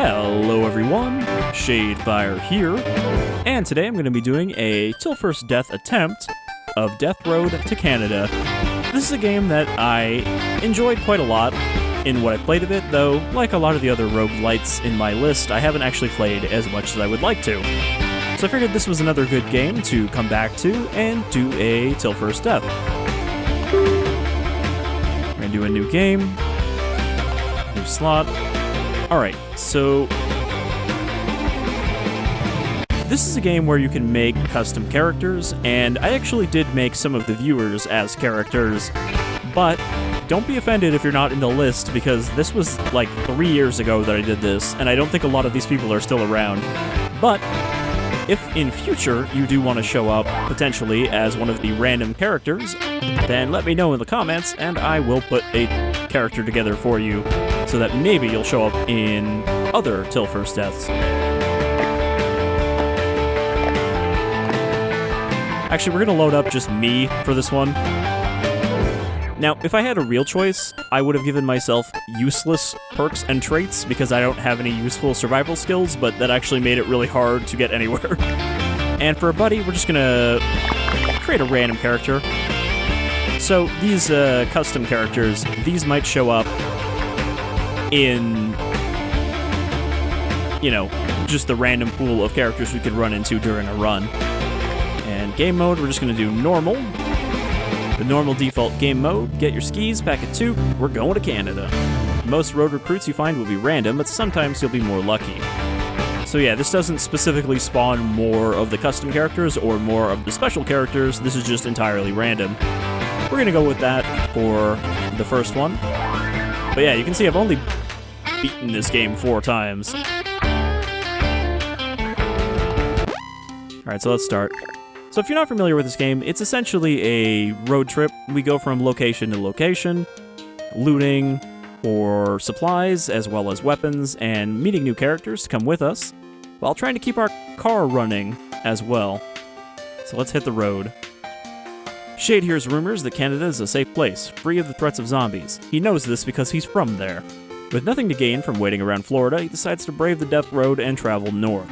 Hello everyone, Shadefire here, and today I'm going to be doing a Til First Death attempt of Death Road to Canada. This is a game that I enjoyed quite a lot in what I played of it, though, like a lot of the other roguelites in my list, I haven't actually played as much as I would like to. So I figured this was another good game to come back to and do a Til First Death. We're going to do a new game, new slot. Alright, so this is a game where you can make custom characters, and I actually did make some of the viewers as characters, but don't be offended if you're not in the list, because this was like 3 years ago that I did this, and I don't think a lot of these people are still around. But if in future you do want to show up potentially as one of the random characters, then let me know in the comments, and I will put a character together for you, so that maybe you'll show up in other Til First Deaths. Actually, we're going to load up just me for this one. Now, if I had a real choice, I would have given myself useless perks and traits because I don't have any useful survival skills, but that actually made it really hard to get anywhere. And for a buddy, we're just going to create a random character. So these custom characters, these might show up in, you know, just the random pool of characters we could run into during a run. And game mode, we're just going to do normal. The normal default game mode, get your skis, pack a toque, we're going to Canada. Most road recruits you find will be random, but sometimes you'll be more lucky. So yeah, this doesn't specifically spawn more of the custom characters or more of the special characters, this is just entirely random. We're going to go with that for the first one. But yeah, you can see I've only beaten this game 4 times. Alright, so let's start. So if you're not familiar with this game, it's essentially a road trip. We go from location to location, looting for supplies as well as weapons, and meeting new characters to come with us, while trying to keep our car running as well. So let's hit the road. Shade hears rumors that Canada is a safe place, free of the threats of zombies. He knows this because he's from there. With nothing to gain from waiting around Florida, he decides to brave the death road and travel north.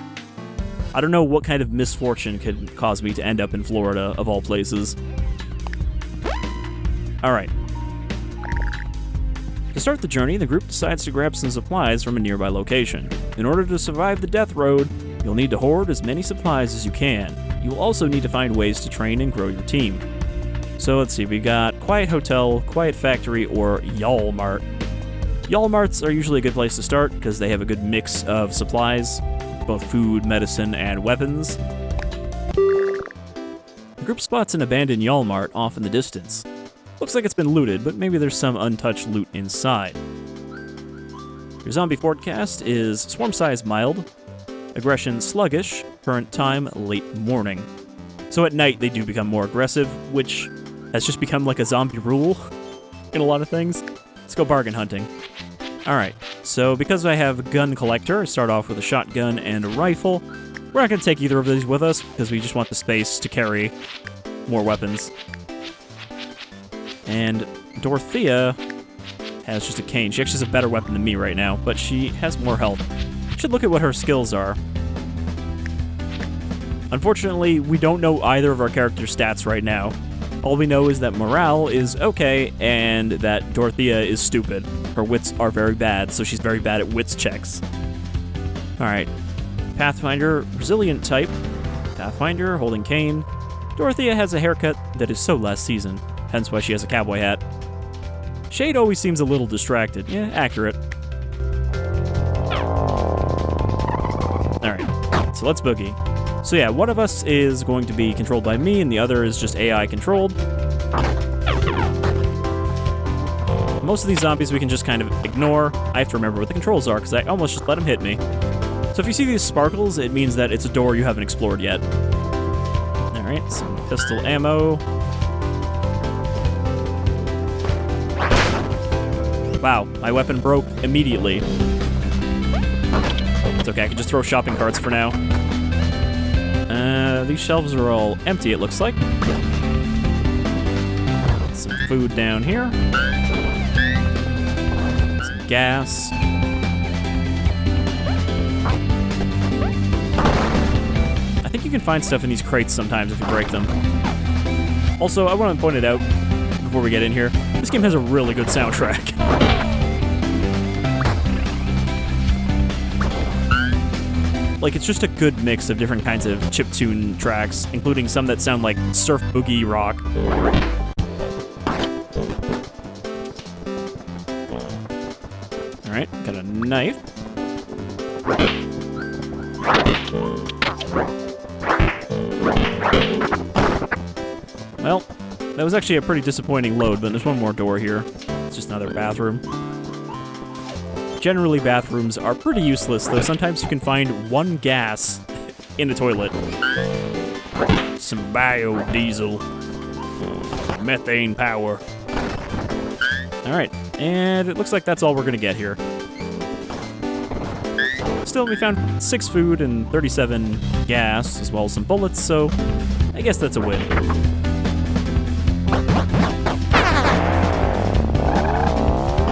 I don't know what kind of misfortune could cause me to end up in Florida, of all places. Alright. To start the journey, the group decides to grab some supplies from a nearby location. In order to survive the death road, you'll need to hoard as many supplies as you can. You will also need to find ways to train and grow your team. So let's see, we got Quiet Hotel, Quiet Factory, or Y'all Mart. Y'all Marts are usually a good place to start, because they have a good mix of supplies. Both food, medicine, and weapons. The group spots an abandoned Y'all Mart off in the distance. Looks like it's been looted, but maybe there's some untouched loot inside. Your zombie forecast is swarm size mild, aggression sluggish, current time late morning. So at night they do become more aggressive, which has just become like a zombie rule in a lot of things. Let's go bargain hunting. Alright, so because I have a gun collector, I start off with a shotgun and a rifle. We're not going to take either of these with us, because we just want the space to carry more weapons. And Dorthea has just a cane. She actually has a better weapon than me right now, but she has more health. Should look at what her skills are. Unfortunately, we don't know either of our characters' stats right now. All we know is that morale is okay, and that Dorthea is stupid. Her wits are very bad, so she's very bad at wits checks. Alright. Pathfinder, resilient type. Pathfinder, holding cane. Dorthea has a haircut that is so last season, hence why she has a cowboy hat. Shade always seems a little distracted. Yeah, accurate. Alright, so let's boogie. So yeah, one of us is going to be controlled by me, and the other is just AI controlled. Most of these zombies we can just kind of ignore. I have to remember what the controls are, because I almost just let them hit me. So if you see these sparkles, it means that it's a door you haven't explored yet. Alright, some pistol ammo. Wow, my weapon broke immediately. It's okay, I can just throw shopping carts for now. These shelves are all empty, it looks like. Some food down here. Some gas. can find stuff in these crates sometimes if you break them. Also, I want to point it out before we get in here. This game has a really good soundtrack. Like, it's just a good mix of different kinds of chiptune tracks, including some that sound like surf boogie rock. Alright, got a knife. Well, that was actually a pretty disappointing load, but there's one more door here. It's just another bathroom. Generally, bathrooms are pretty useless, though sometimes you can find one gas in a toilet. Some biodiesel. Methane power. Alright, and it looks like that's all we're gonna get here. Still, we found 6 food and 37 gas, as well as some bullets, so I guess that's a win.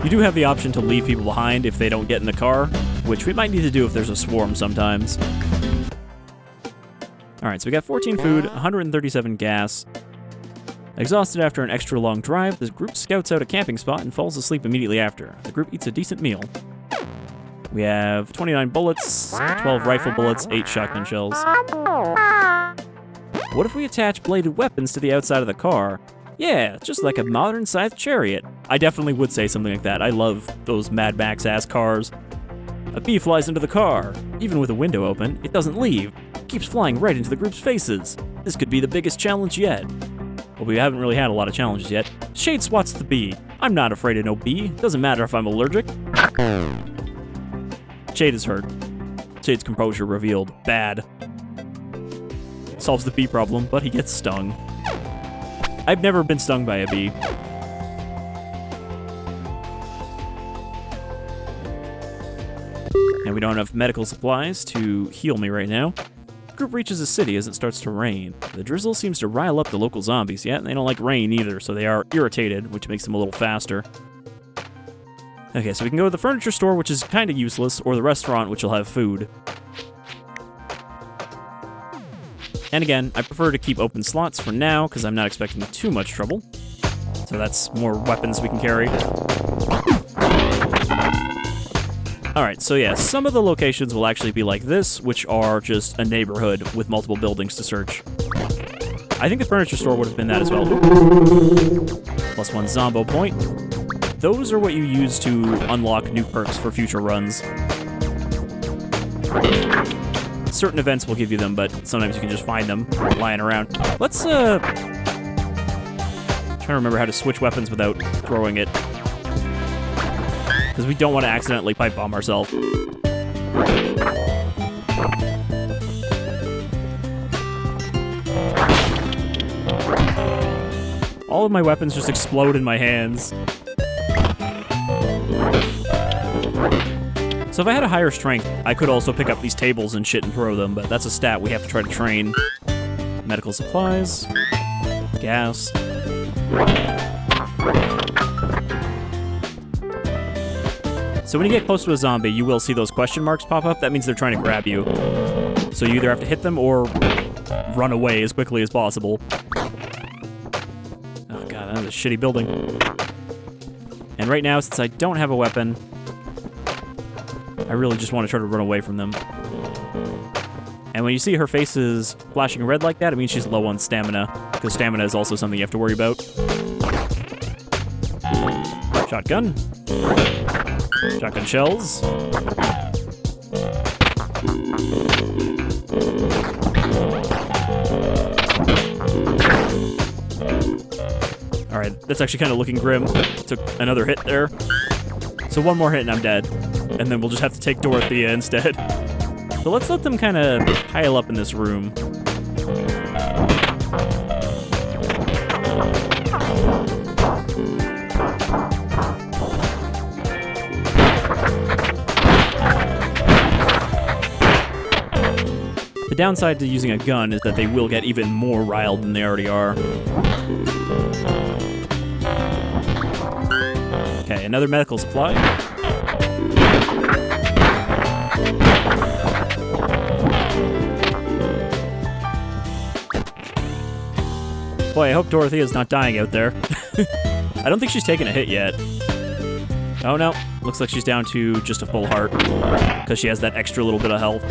You do have the option to leave people behind if they don't get in the car, which we might need to do if there's a swarm sometimes. Alright, so we got 14 food, 137 gas. Exhausted after an extra long drive, the group scouts out a camping spot and falls asleep immediately after. The group eats a decent meal. We have 29 bullets, 12 rifle bullets, 8 shotgun shells. What if we attach bladed weapons to the outside of the car? Yeah, just like a modern-sized chariot. I definitely would say something like that. I love those Mad Max-ass cars. A bee flies into the car. Even with a window open, it doesn't leave. It keeps flying right into the group's faces. This could be the biggest challenge yet. Well, we haven't really had a lot of challenges yet. Shade swats the bee. I'm not afraid of no bee. Doesn't matter if I'm allergic. Shade is hurt. Shade's composure revealed. Bad. Solves the bee problem, but he gets stung. I've never been stung by a bee. And we don't have enough medical supplies to heal me right now. The group reaches a city as it starts to rain. The drizzle seems to rile up the local zombies. Yeah, they don't like rain either, so they are irritated, which makes them a little faster. Okay, so we can go to the furniture store, which is kind of useless, or the restaurant, which will have food. And again, I prefer to keep open slots for now, because I'm not expecting too much trouble. So that's more weapons we can carry. Alright, so yeah, some of the locations will actually be like this, which are just a neighborhood with multiple buildings to search. I think the furniture store would have been that as well. Plus 1 Zombo point. Those are what you use to unlock new perks for future runs. Certain events will give you them, but sometimes you can just find them lying around. Let's, trying to remember how to switch weapons without throwing it. Because we don't want to accidentally pipe bomb ourselves. All of my weapons just explode in my hands. So if I had a higher strength, I could also pick up these tables and shit and throw them, but that's a stat we have to try to train. Medical supplies. Gas. So when you get close to a zombie, you will see those question marks pop up. That means they're trying to grab you. So you either have to hit them or run away as quickly as possible. Oh god, that's a shitty building. And right now, since I don't have a weapon, I really just want to try to run away from them. And when you see her face is flashing red like that, it means she's low on stamina, because stamina is also something you have to worry about. Shotgun. Shotgun shells. Alright, that's actually kind of looking grim. Took another hit there. So one more hit and I'm dead. And then we'll just have to take Dorthea instead. So let's let them kind of pile up in this room. The downside to using a gun is that they will get even more riled than they already are. Okay, another medical supply. Boy, I hope Dorothea's not dying out there. I don't think she's taken a hit yet. Oh no, looks like she's down to just a full heart, because she has that extra little bit of health.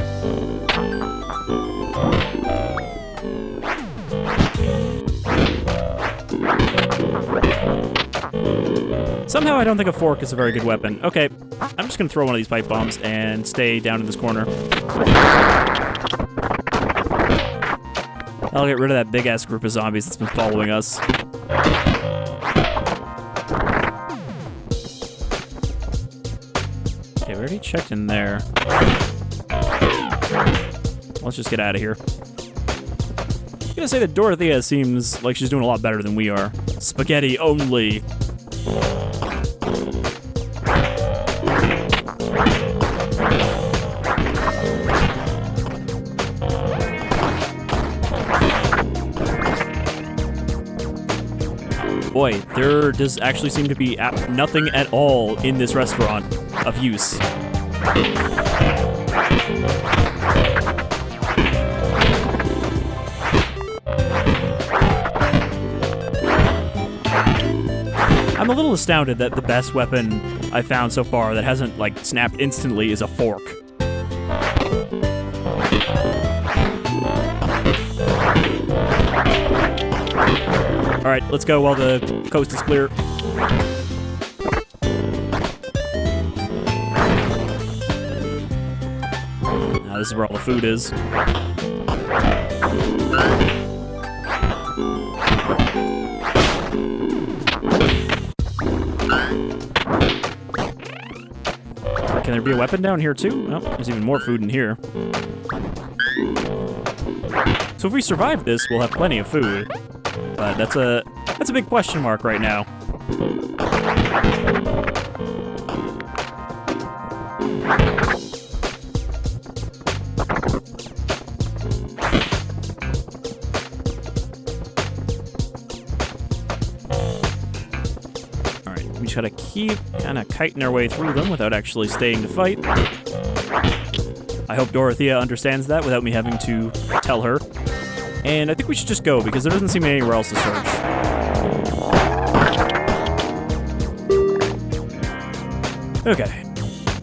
Somehow I don't think a fork is a very good weapon. Okay, I'm just gonna throw one of these pipe bombs and stay down in this corner. I'll get rid of that big-ass group of zombies that's been following us. Okay, we already checked in there. Let's just get out of here. I'm gonna say that Dorthea seems like she's doing a lot better than we are. Spaghetti only. Boy, there does actually seem to be nothing at all in this restaurant of use. I'm a little astounded that the best weapon I found so far that hasn't, like, snapped instantly is a fork. Alright, let's go while the coast is clear. Now this is where all the food is. Can there be a weapon down here too? No, there's even more food in here. So if we survive this, we'll have plenty of food. But that's a big question mark right now. Alright, we just gotta keep kind of kiting our way through them without actually staying to fight. I hope Dorothea understands that without me having to tell her. And I think we should just go, because there doesn't seem anywhere else to search. Okay.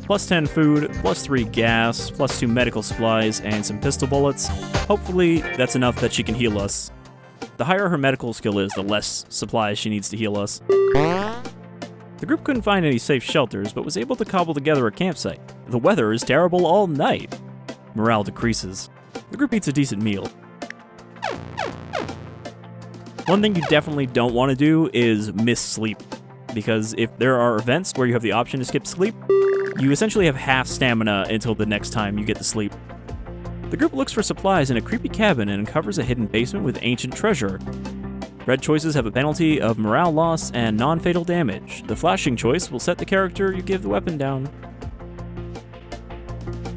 Plus 10 food, plus 3 gas, plus 2 medical supplies, and some pistol bullets. Hopefully, that's enough that she can heal us. The higher her medical skill is, the less supplies she needs to heal us. The group couldn't find any safe shelters, but was able to cobble together a campsite. The weather is terrible all night. Morale decreases. The group eats a decent meal. One thing you definitely don't want to do is miss sleep, because if there are events where you have the option to skip sleep, you essentially have half stamina until the next time you get to sleep. The group looks for supplies in a creepy cabin and uncovers a hidden basement with ancient treasure. Red choices have a penalty of morale loss and non-fatal damage. The flashing choice will set the character you give the weapon down.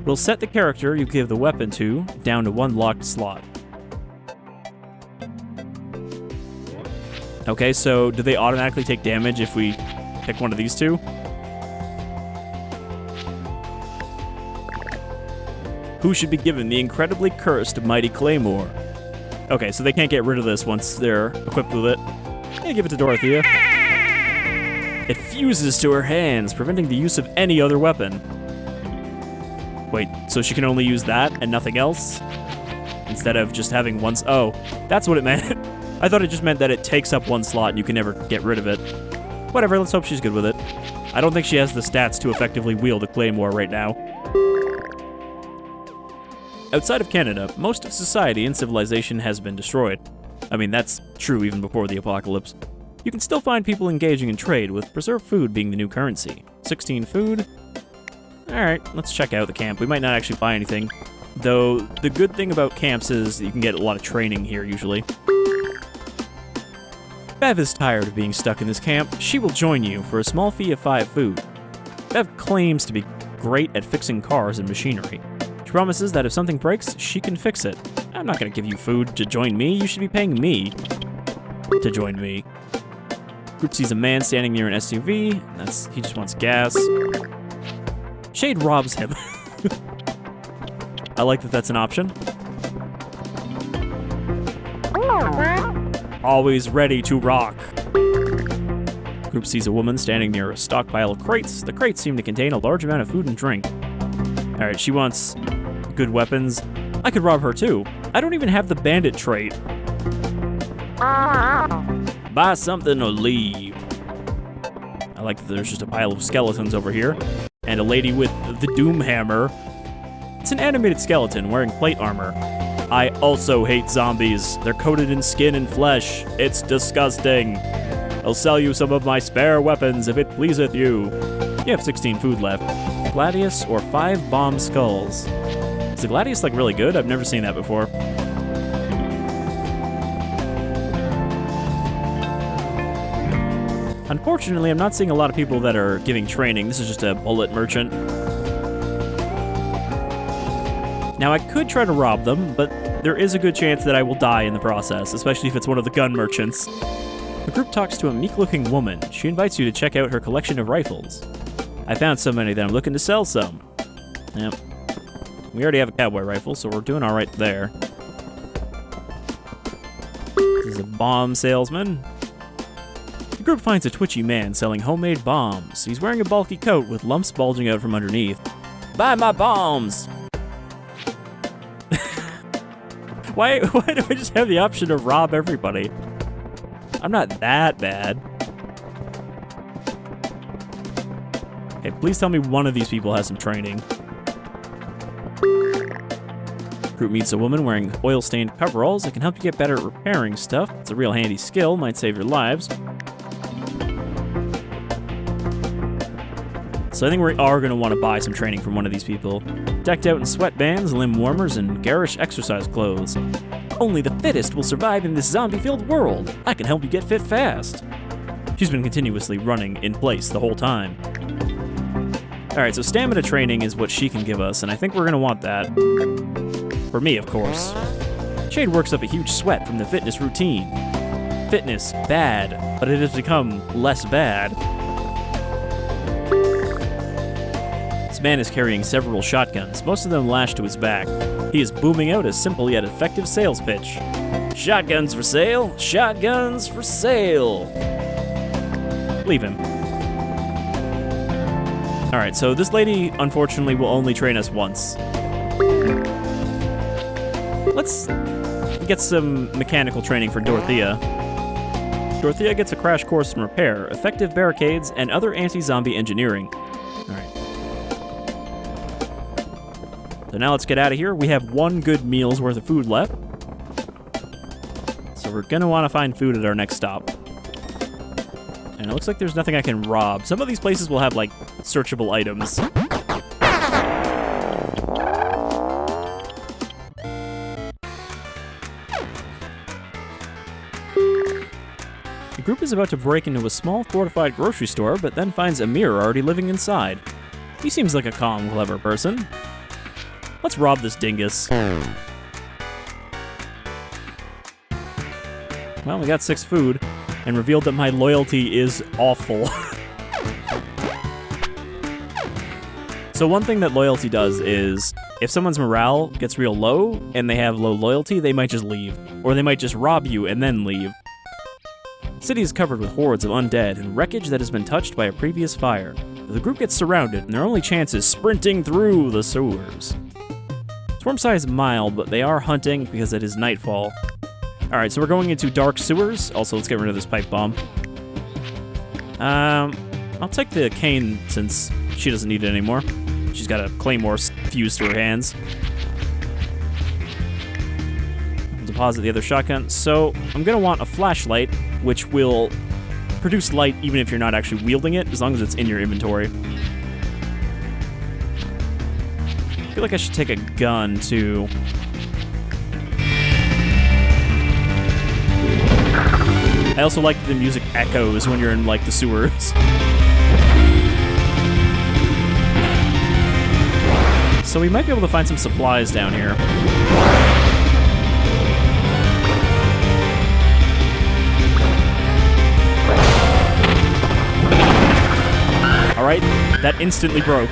Will set the character you give the weapon to down to 1 locked slot. Okay, so do they automatically take damage if we pick one of these two? Who should be given the incredibly cursed mighty claymore? Okay, so they can't get rid of this once they're equipped with it. Yeah, give it to Dorthea. It fuses to her hands, preventing the use of any other weapon. Wait, so she can only use that and nothing else? Instead of just having one... Oh, that's what it meant. I thought it just meant that it takes up 1 slot and you can never get rid of it. Whatever, let's hope she's good with it. I don't think she has the stats to effectively wield a claymore right now. Outside of Canada, most of society and civilization has been destroyed. I mean, that's true even before the apocalypse. You can still find people engaging in trade, with preserved food being the new currency. 16 food. Alright, let's check out the camp. We might not actually buy anything, though the good thing about camps is you can get a lot of training here, usually. Bev is tired of being stuck in this camp. She will join you for a small fee of 5 food. Bev claims to be great at fixing cars and machinery. She promises that if something breaks, she can fix it. I'm not going to give you food to join me. You should be paying me to join me. Group sees a man standing near an SUV. He just wants gas. Shade robs him. I like that that's an option. always ready to rock. Group sees a woman standing near a stockpile of crates. The crates seem to contain a large amount of food and drink. Alright, she wants good weapons. I could rob her too. I don't even have the bandit trait. Buy something or leave. I like that there's just a pile of skeletons over here. And a lady with the doom hammer. It's an animated skeleton wearing plate armor. I also hate zombies. They're coated in skin and flesh. It's disgusting. I'll sell you some of my spare weapons if it pleaseth you. You have 16 food left. Gladius or 5 bomb skulls. Is the Gladius like really good? I've never seen that before. Unfortunately, I'm not seeing a lot of people that are giving training. This is just a bullet merchant. Now, I could try to rob them, but there is a good chance that I will die in the process, especially if it's one of the gun merchants. The group talks to a meek-looking woman. She invites you to check out her collection of rifles. I found so many that I'm looking to sell some. Yep. We already have a cowboy rifle, so we're doing all right there. This is a bomb salesman. The group finds a twitchy man selling homemade bombs. He's wearing a bulky coat with lumps bulging out from underneath. Buy my bombs! Why do I just have the option to rob everybody? I'm not that bad. Okay, please tell me one of these people has some training. Group meets a woman wearing oil-stained coveralls that can help you get better at repairing stuff. It's a real handy skill, might save your lives. So I think we are going to want to buy some training from one of these people. Decked out in sweatbands, limb warmers, and garish exercise clothes. Only the fittest will survive in this zombie-filled world. I can help you get fit fast. She's been continuously running in place the whole time. Alright, so stamina training is what she can give us, and I think we're going to want that. For me, of course. Shade works up a huge sweat from the fitness routine. Fitness, bad, but it has become less bad. This man is carrying several shotguns, most of them lashed to his back. He is booming out a simple yet effective sales pitch. Shotguns for sale! Shotguns for sale! Leave him. Alright, so this lady, unfortunately, will only train us once. Let's get some mechanical training for Dorthea. Dorthea gets a crash course in repair, effective barricades, and other anti-zombie engineering. Alright. So now let's get out of here. We have 1 good meal's worth of food left. So we're gonna want to find food at our next stop. And it looks like there's nothing I can rob. Some of these places will have, like, searchable items. The group is about to break into a small, fortified grocery store, but then finds Amir already living inside. He seems like a calm, clever person. Let's rob this dingus. Well, we got 6 food, and revealed that my loyalty is awful. So one thing that loyalty does is, if someone's morale gets real low, and they have low loyalty, they might just leave. Or they might just rob you and then leave. The city is covered with hordes of undead and wreckage that has been touched by a previous fire. The group gets surrounded, and their only chance is sprinting through the sewers. Swarm size mild, but they are hunting because it is nightfall. Alright, so we're going into dark sewers. Also, let's get rid of this pipe bomb. I'll take the cane since she doesn't need it anymore. She's got a claymore fused to her hands. I'll deposit the other shotgun. So, I'm going to want a flashlight, which will produce light even if you're not actually wielding it, as long as it's in your inventory. I feel like I should take a gun, too. I also like the music echoes when you're in, like, the sewers. So we might be able to find some supplies down here. Alright, that instantly broke.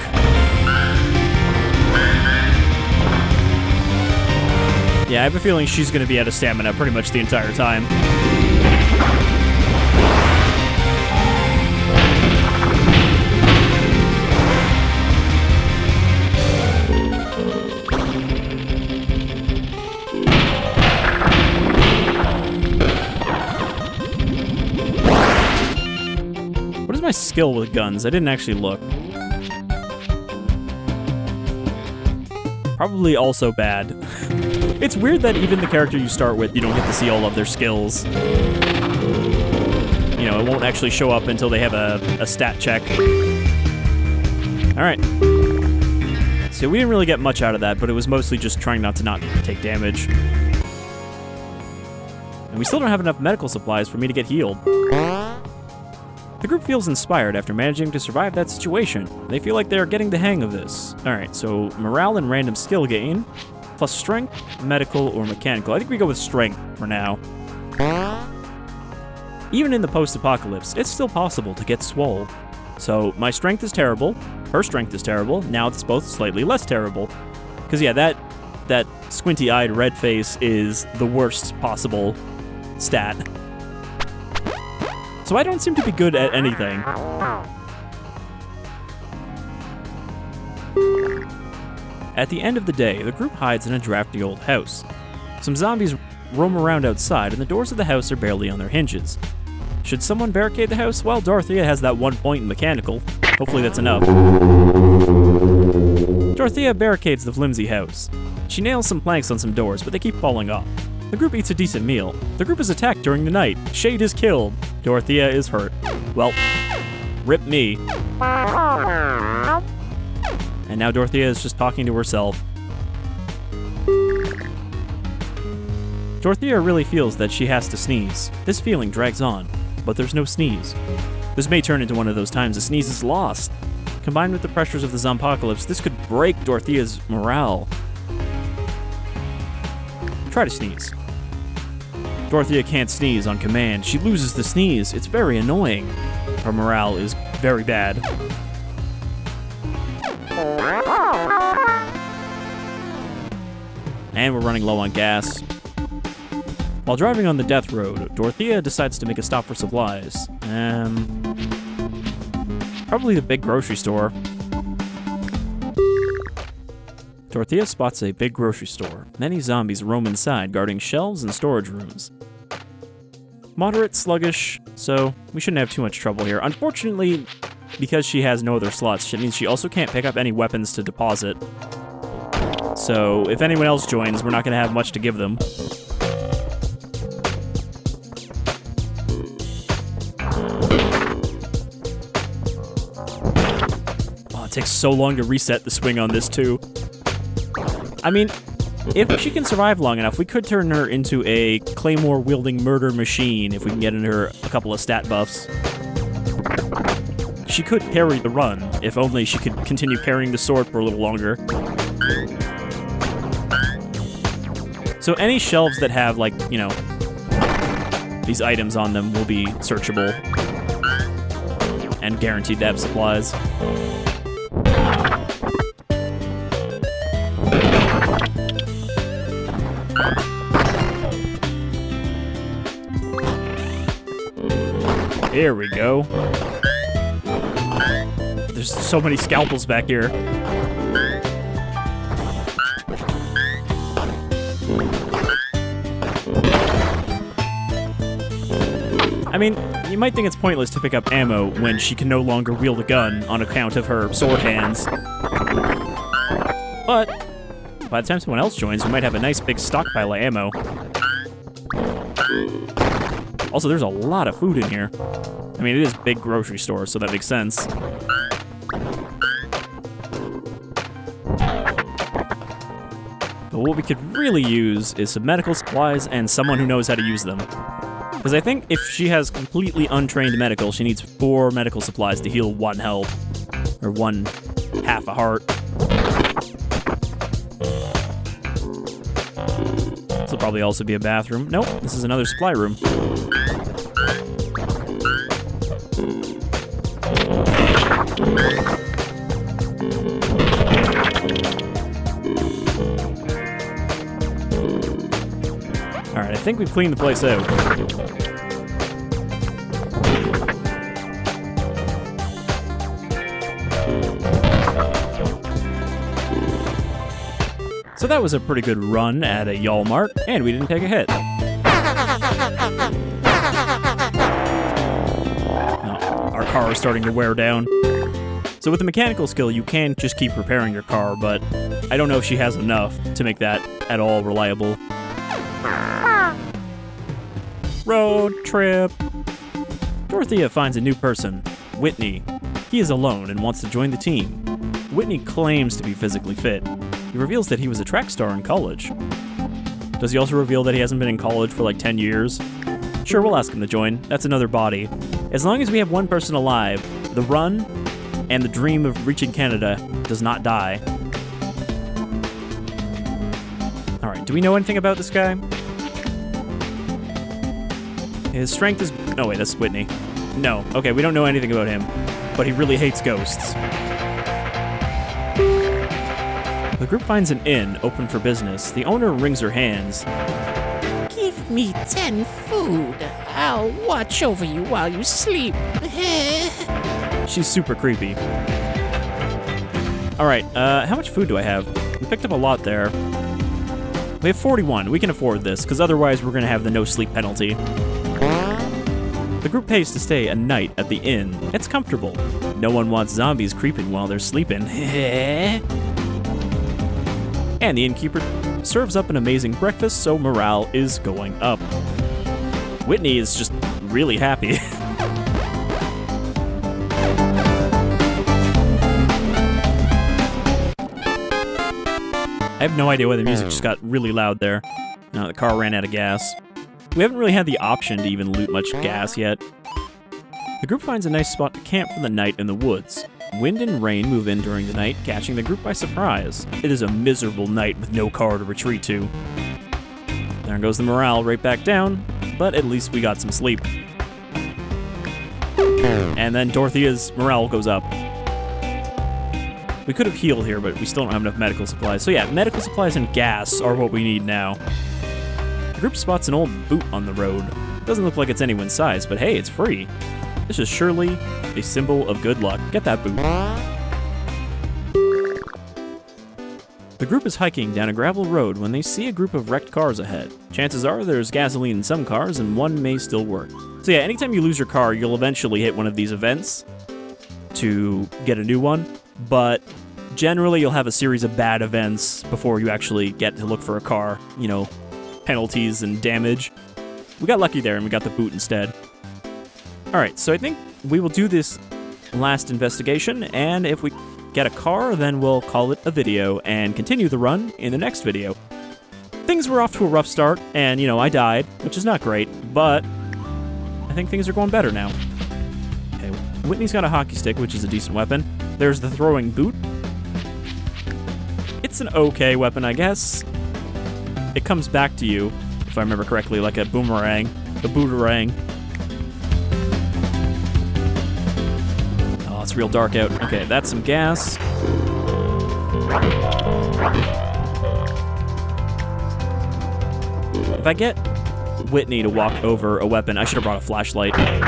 Yeah, I have a feeling she's going to be out of stamina pretty much the entire time. skill with guns. I didn't actually look. Probably also bad. It's weird that even the character you start with, you don't get to see all of their skills. You know, it won't actually show up until they have a stat check. Alright. So we didn't really get much out of that, but it was mostly just trying not to take damage. And we still don't have enough medical supplies for me to get healed. The group feels inspired after managing to survive that situation. They feel like they are getting the hang of this. Alright, so morale and random skill gain, plus strength, medical, or mechanical. I think we go with strength for now. Even in the post-apocalypse, it's still possible to get swole. So my strength is terrible, her strength is terrible, now it's both slightly less terrible. Because yeah, that squinty-eyed red face is the worst possible stat. So I don't seem to be good at anything. At the end of the day, the group hides in a drafty old house. Some zombies roam around outside, and the doors of the house are barely on their hinges. Should someone barricade the house? Well, Dorthea has that 1 point in mechanical. Hopefully that's enough. Dorthea barricades the flimsy house. She nails some planks on some doors, but they keep falling off. The group eats a decent meal. The group is attacked during the night. Shade is killed. Dorthea is hurt. Well, rip me. And now Dorthea is just talking to herself. Dorthea really feels that she has to sneeze. This feeling drags on, but there's no sneeze. This may turn into one of those times a sneeze is lost. Combined with the pressures of the zompocalypse, this could break Dorthea's morale. Try to sneeze. Dorthea can't sneeze on command. She loses the sneeze. It's very annoying. Her morale is very bad. And we're running low on gas. While driving on the death road, Dorthea decides to make a stop for supplies. Probably the big grocery store. Dorthea spots a big grocery store. Many zombies roam inside, guarding shelves and storage rooms. Moderate, sluggish, so we shouldn't have too much trouble here. Unfortunately, because she has no other slots, it means she also can't pick up any weapons to deposit. So if anyone else joins, we're not going to have much to give them. Oh, it takes so long to reset the swing on this too. I mean, if she can survive long enough, we could turn her into a claymore-wielding murder machine if we can get in her a couple of stat buffs. She could carry the run, if only she could continue carrying the sword for a little longer. So any shelves that have, like, you know, these items on them will be searchable. And guaranteed to have supplies. Here we go. There's so many scalpels back here. I mean, you might think it's pointless to pick up ammo when she can no longer wield a gun on account of her sword hands. But by the time someone else joins, we might have a nice big stockpile of ammo. Also, there's a lot of food in here. I mean, it is a big grocery store, so that makes sense. But what we could really use is some medical supplies and someone who knows how to use them. Because I think if she has completely untrained medical, she needs 4 medical supplies to heal 1 health. Or 1 half a heart. This will probably also be a bathroom. Nope, this is another supply room. Alright, I think we've cleaned the place out. So that was a pretty good run at a Walmart, and we didn't take a hit. Now, our car is starting to wear down. So with the mechanical skill, you can just keep repairing your car, but I don't know if she has enough to make that at all reliable. Road trip. Dorthea finds a new person, Whitney. He is alone and wants to join the team. Whitney claims to be physically fit. He reveals that he was a track star in college. Does he also reveal that he hasn't been in college for like 10 years? Sure, we'll ask him to join. That's another body. As long as we have one person alive, the run and the dream of reaching Canada does not die. Alright, do we know anything about this guy? His strength is... Oh wait, that's Whitney. No, okay, we don't know anything about him. But he really hates ghosts. The group finds an inn open for business. The owner wrings her hands. Give me 10 food. I'll watch over you while you sleep. She's super creepy. Alright, how much food do I have? We picked up a lot there. We have 41. We can afford this, because otherwise we're going to have the no sleep penalty. The group pays to stay a night at the inn. It's comfortable. No one wants zombies creeping while they're sleeping. And the innkeeper serves up an amazing breakfast, so morale is going up. Whitney is just really happy. I have no idea why the music just got really loud there. The car ran out of gas. We haven't really had the option to even loot much gas yet. The group finds a nice spot to camp for the night in the woods. Wind and rain move in during the night, catching the group by surprise. It is a miserable night with no car to retreat to. There goes the morale right back down, but at least we got some sleep. And then Dorthea's morale goes up. We could have healed here, but we still don't have enough medical supplies. So yeah, medical supplies and gas are what we need now. The group spots an old boot on the road. It doesn't look like it's anyone's size, but hey, it's free. This is surely a symbol of good luck. Get that boot. The group is hiking down a gravel road when they see a group of wrecked cars ahead. Chances are there's gasoline in some cars and one may still work. So yeah, anytime you lose your car, you'll eventually hit one of these events to get a new one, but generally you'll have a series of bad events before you actually get to look for a car, you know, penalties and damage. We got lucky there and we got the boot instead. Alright, so I think we will do this last investigation, and if we get a car, then we'll call it a video and continue the run in the next video. Things were off to a rough start, and, you know, I died, which is not great, but I think things are going better now. Okay, Whitney's got a hockey stick, which is a decent weapon. There's the throwing boot. It's an okay weapon, I guess. It comes back to you, if I remember correctly, like a boomerang. A booterang. Oh, it's real dark out. Okay, that's some gas. If I get Whitney to walk over a weapon, I should have brought a flashlight. I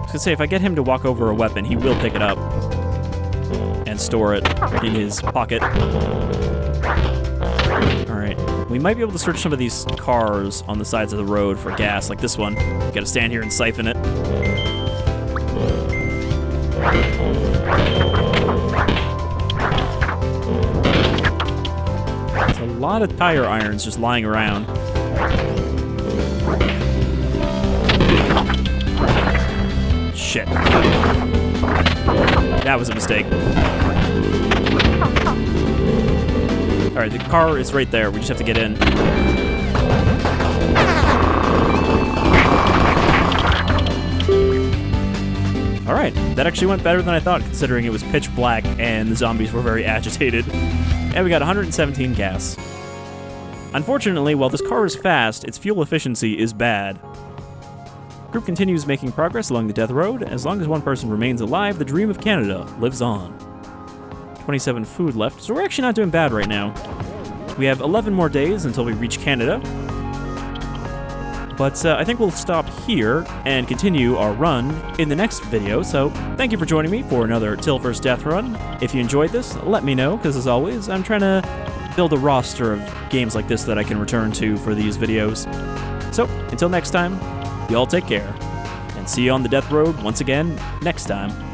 was gonna say, if I get him to walk over a weapon, he will pick it up and store it in his pocket. Alright, we might be able to search some of these cars on the sides of the road for gas, like this one. Gotta stand here and siphon it. There's a lot of tire irons just lying around. Shit. That was a mistake. Alright, the car is right there. We just have to get in. Alright, that actually went better than I thought, considering it was pitch black and the zombies were very agitated. And we got 117 gas. Unfortunately, while this car is fast, its fuel efficiency is bad. The group continues making progress along the death road. As long as one person remains alive, the dream of Canada lives on. 27 food left, so we're actually not doing bad right now. We have 11 more days until we reach Canada. But I think we'll stop here and continue our run in the next video. So thank you for joining me for another Til First Death run. If you enjoyed this, let me know, because as always, I'm trying to build a roster of games like this that I can return to for these videos. So until next time, you all take care, and See you on the death road once again next time.